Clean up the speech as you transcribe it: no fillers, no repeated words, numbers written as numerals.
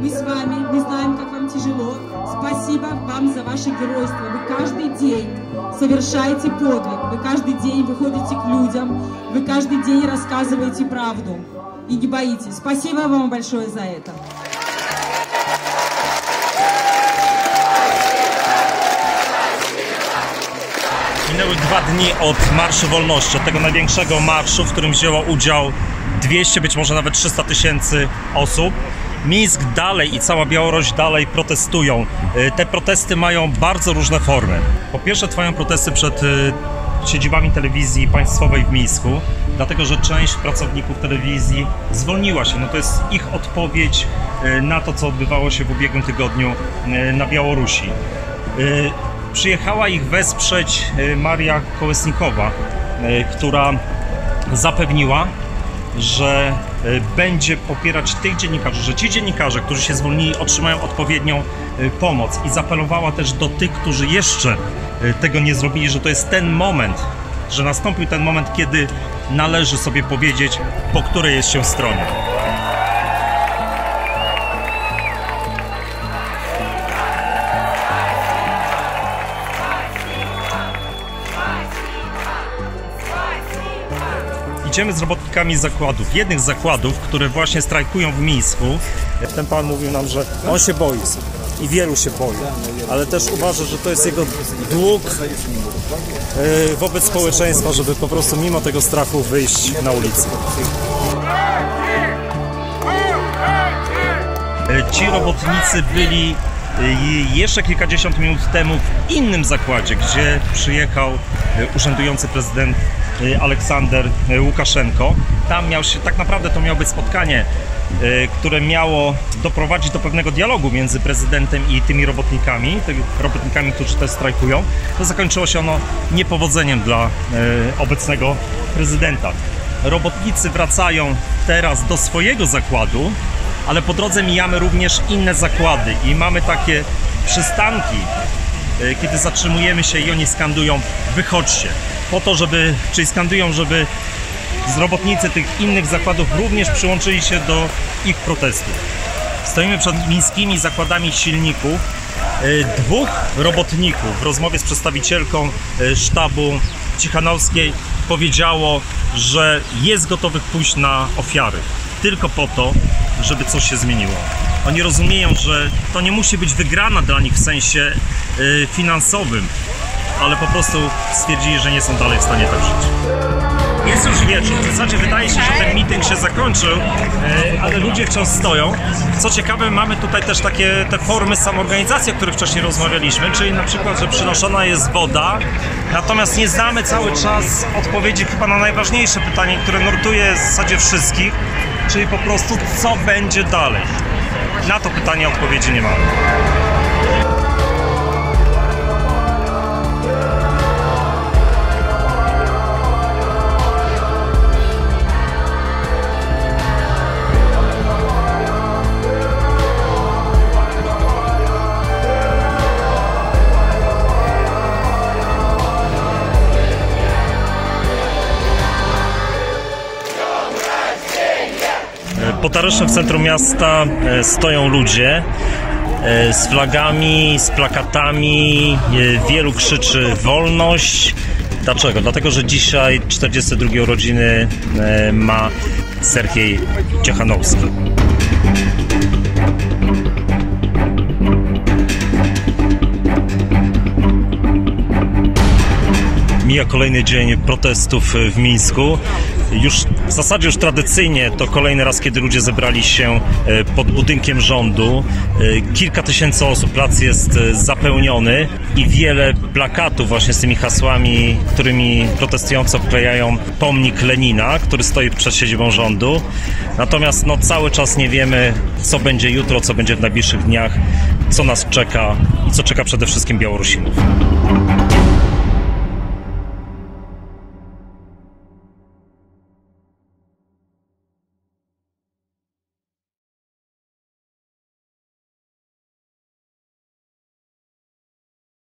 Мы с вами, мы знаем, как вам тяжело. Спасибо вам за ваше геройство. Вы каждый день совершаете подвиг. Вы каждый день выходите к людям. Вы каждый день рассказываете правду. И не боитесь. Спасибо вам большое за это. Minęły 2 dni od Marszu Wolności, od tego największego marszu, w którym wzięło udział 200, być może nawet 300 tysięcy osób. Mińsk dalej i cała Białoruś dalej protestują. Te protesty mają bardzo różne formy. Po pierwsze trwają protesty przed siedzibami telewizji państwowej w Mińsku, dlatego że część pracowników telewizji zwolniła się. No to jest ich odpowiedź na to, co odbywało się w ubiegłym tygodniu na Białorusi. Przyjechała ich wesprzeć Maria Kołesnikowa, która zapewniła, że będzie popierać tych dziennikarzy, że ci dziennikarze, którzy się zwolnili, otrzymają odpowiednią pomoc, i zaapelowała też do tych, którzy jeszcze tego nie zrobili, że to jest ten moment, że nastąpił ten moment, kiedy należy sobie powiedzieć, po której jest się stronie. Idziemy z robotnikami z zakładów, jednych z zakładów, które właśnie strajkują w Mińsku. Ten pan mówił nam, że on się boi i wielu się boi, ale też uważa, że to jest jego dług wobec społeczeństwa, żeby po prostu mimo tego strachu wyjść na ulicę. Ci robotnicy byli jeszcze kilkadziesiąt minut temu w innym zakładzie, gdzie przyjechał urzędujący prezydent Aleksander Łukaszenko. Tam tak naprawdę to miało być spotkanie, które miało doprowadzić do pewnego dialogu między prezydentem i tymi robotnikami, którzy też strajkują. To zakończyło się ono niepowodzeniem dla obecnego prezydenta. Robotnicy wracają teraz do swojego zakładu, ale po drodze mijamy również inne zakłady i mamy takie przystanki, kiedy zatrzymujemy się i oni skandują: wychodźcie, po to, czyli skandują, żeby robotnicy tych innych zakładów również przyłączyli się do ich protestów. Stoimy przed mińskimi zakładami silników. 2 robotników w rozmowie z przedstawicielką sztabu Cichanowskiej powiedziało, że jest gotowych pójść na ofiary tylko po to, żeby coś się zmieniło. Oni rozumieją, że to nie musi być wygrana dla nich w sensie finansowym, ale po prostu stwierdzili, że nie są dalej w stanie tak żyć. Jest już wieczór, w zasadzie wydaje się, że ten meeting się zakończył, ale ludzie wciąż stoją. Co ciekawe, mamy tutaj też te formy samoorganizacji, o których wcześniej rozmawialiśmy, czyli na przykład, że przynoszona jest woda, natomiast nie znamy cały czas odpowiedzi chyba na najważniejsze pytanie, które nurtuje w zasadzie wszystkich, czyli po prostu co będzie dalej. Na to pytanie odpowiedzi nie mamy. Pod aresztem w centrum miasta stoją ludzie z flagami, z plakatami, wielu krzyczy wolność. Dlaczego? Dlatego, że dzisiaj 42 urodziny ma Sergiej Cichanowski. Mija kolejny dzień protestów w Mińsku. W zasadzie już tradycyjnie to kolejny raz, kiedy ludzie zebrali się pod budynkiem rządu. Kilka tysięcy osób, plac jest zapełniony i wiele plakatów właśnie z tymi hasłami, którymi protestujący obklejają pomnik Lenina, który stoi przed siedzibą rządu. Natomiast cały czas nie wiemy, co będzie jutro, co będzie w najbliższych dniach, co nas czeka i co czeka przede wszystkim Białorusinów.